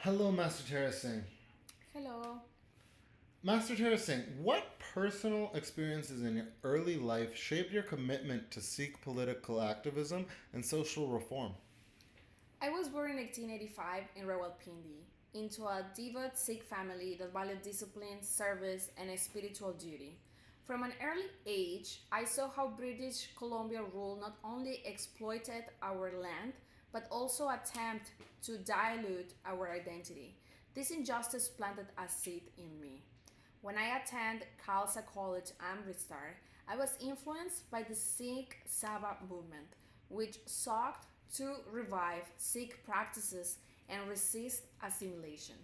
Hello, Master Tara Singh. Hello. Master Tara Singh, what personal experiences in your early life shaped your commitment to Sikh political activism and social reform? I was born in 1885 in Rawalpindi into a devout Sikh family that valued discipline, service, and a spiritual duty. From an early age, I saw how British Columbia rule not only exploited our land but also attempt to dilute our identity. This injustice planted a seed in me. When I attended Khalsa College, Amritsar, I was influenced by the Sikh Sabha movement, which sought to revive Sikh practices and resist assimilation.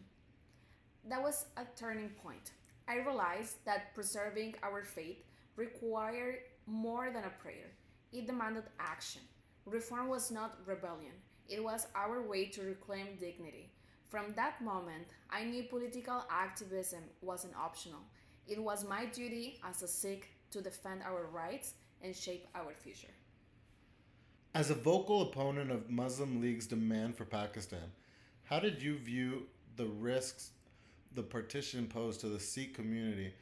That was a turning point. I realized that preserving our faith required more than a prayer, it demanded action. Reform was not rebellion, it was our way to reclaim dignity. From that moment, I knew political activism wasn't optional. It was my duty as a Sikh to defend our rights and shape our future. As a vocal opponent of Muslim League's demand for Pakistan, how did you view the risks the partition posed to the Sikh community,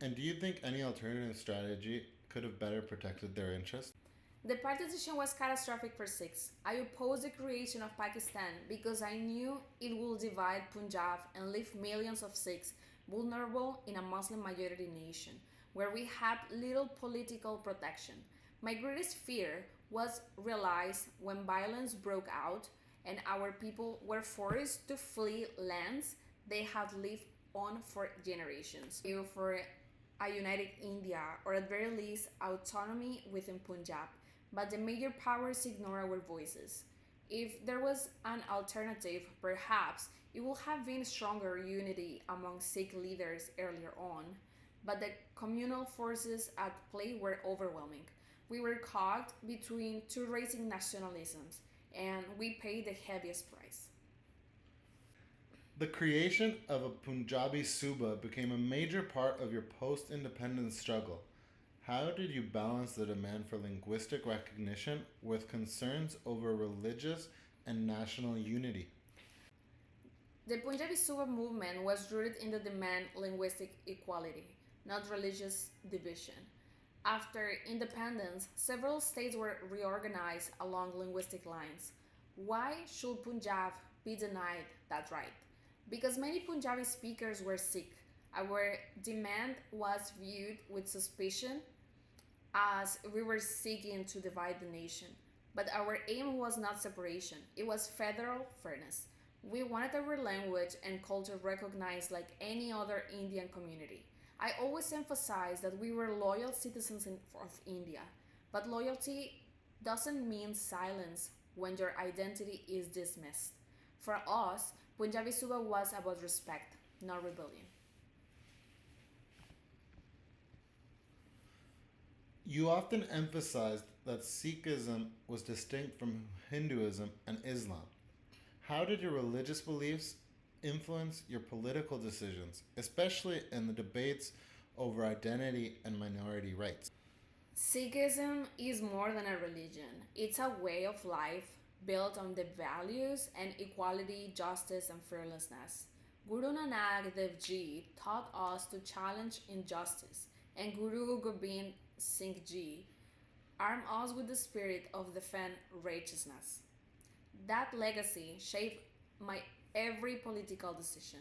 and do you think any alternative strategy could have better protected their interests? The partition was catastrophic for Sikhs. I opposed the creation of Pakistan because I knew it would divide Punjab and leave millions of Sikhs vulnerable in a Muslim majority nation where we had little political protection. My greatest fear was realized when violence broke out and our people were forced to flee lands they had lived on for generations. For a united India, or at very least autonomy within Punjab, but the major powers ignore our voices. If there was an alternative, perhaps it would have been stronger unity among Sikh leaders earlier on, but the communal forces at play were overwhelming. We were caught between two racing nationalisms, and we paid the heaviest price. The creation of a Punjabi Suba became a major part of your post independence struggle. How did you balance the demand for linguistic recognition with concerns over religious and national unity? The Punjabi Suba movement was rooted in the demand linguistic equality, not religious division. After independence, several states were reorganized along linguistic lines. Why should Punjab be denied that right? Because many Punjabi speakers were Sikh. Our demand was viewed with suspicion as we were seeking to divide the nation. But our aim was not separation, it was federal fairness. We wanted our language and culture recognized like any other Indian community. I always emphasized that we were loyal citizens of India, but loyalty doesn't mean silence when your identity is dismissed. For us, Punjabi Suba was about respect, not rebellion. You often emphasized that Sikhism was distinct from Hinduism and Islam. How did your religious beliefs influence your political decisions, especially in the debates over identity and minority rights? Sikhism is more than a religion, it's a way of life built on the values and equality, justice, and fearlessness. Guru Nanak Dev Ji taught us to challenge injustice, and Guru Gobind Singh Ji armed us with the spirit of defend righteousness. That legacy shaped my every political decision.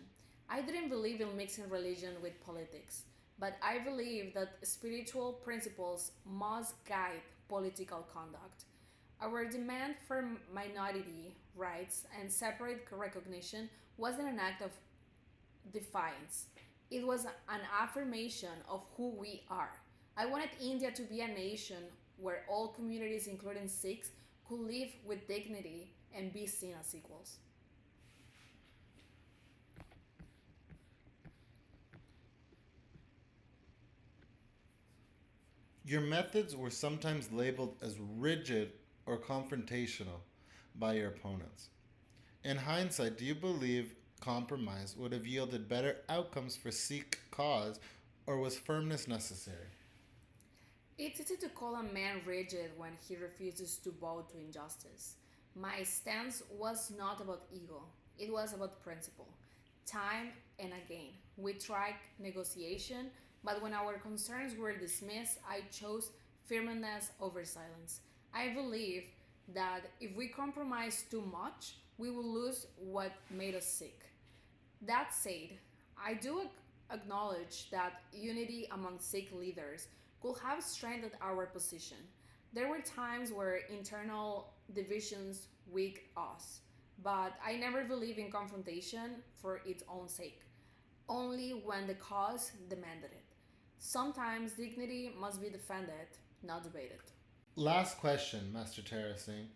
I didn't believe in mixing religion with politics, but I believe that spiritual principles must guide political conduct. Our demand for minority rights and separate recognition wasn't an act of defiance, it was an affirmation of who we are. I wanted India to be a nation where all communities, including Sikhs, could live with dignity and be seen as equals. Your methods were sometimes labeled as rigid or confrontational by your opponents. In hindsight, do you believe compromise would have yielded better outcomes for Sikh cause, or was firmness necessary? It's easy to call a man rigid when he refuses to bow to injustice. My stance was not about ego, it was about principle. Time and again, we tried negotiation, but when our concerns were dismissed, I chose firmness over silence. I believe that if we compromise too much, we will lose what made us sick. That said, I do acknowledge that unity among Sikh leaders could have strengthened our position. There were times where internal divisions weakened us, but I never believed in confrontation for its own sake, only when the cause demanded it. Sometimes dignity must be defended, not debated. Last question, Master Tara Singh.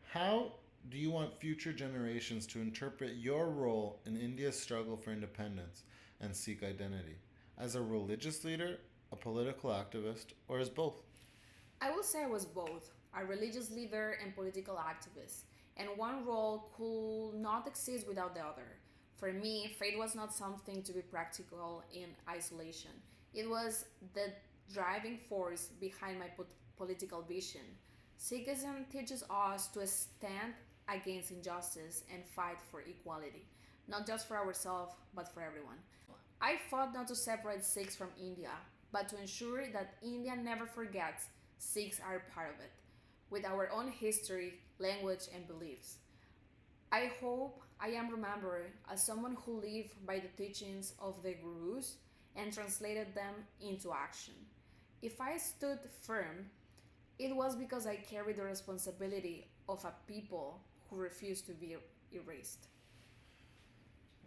How do you want future generations to interpret your role in India's struggle for independence and Sikh identity? As a religious leader, a political activist, or as both? I will say I was both a religious leader and political activist, and one role could not exist without the other. For me, faith was not something to be practical in isolation, it was the driving force behind my political vision. Sikhism teaches us to stand against injustice and fight for equality, not just for ourselves, but for everyone. I fought not to separate Sikhs from India, but to ensure that India never forgets Sikhs are part of it, with our own history, language, and beliefs. I hope I am remembered as someone who lived by the teachings of the Gurus and translated them into action. If I stood firm, it was because I carried the responsibility of a people who refused to be erased.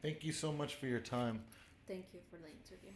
Thank you so much for your time. Thank you for the interview.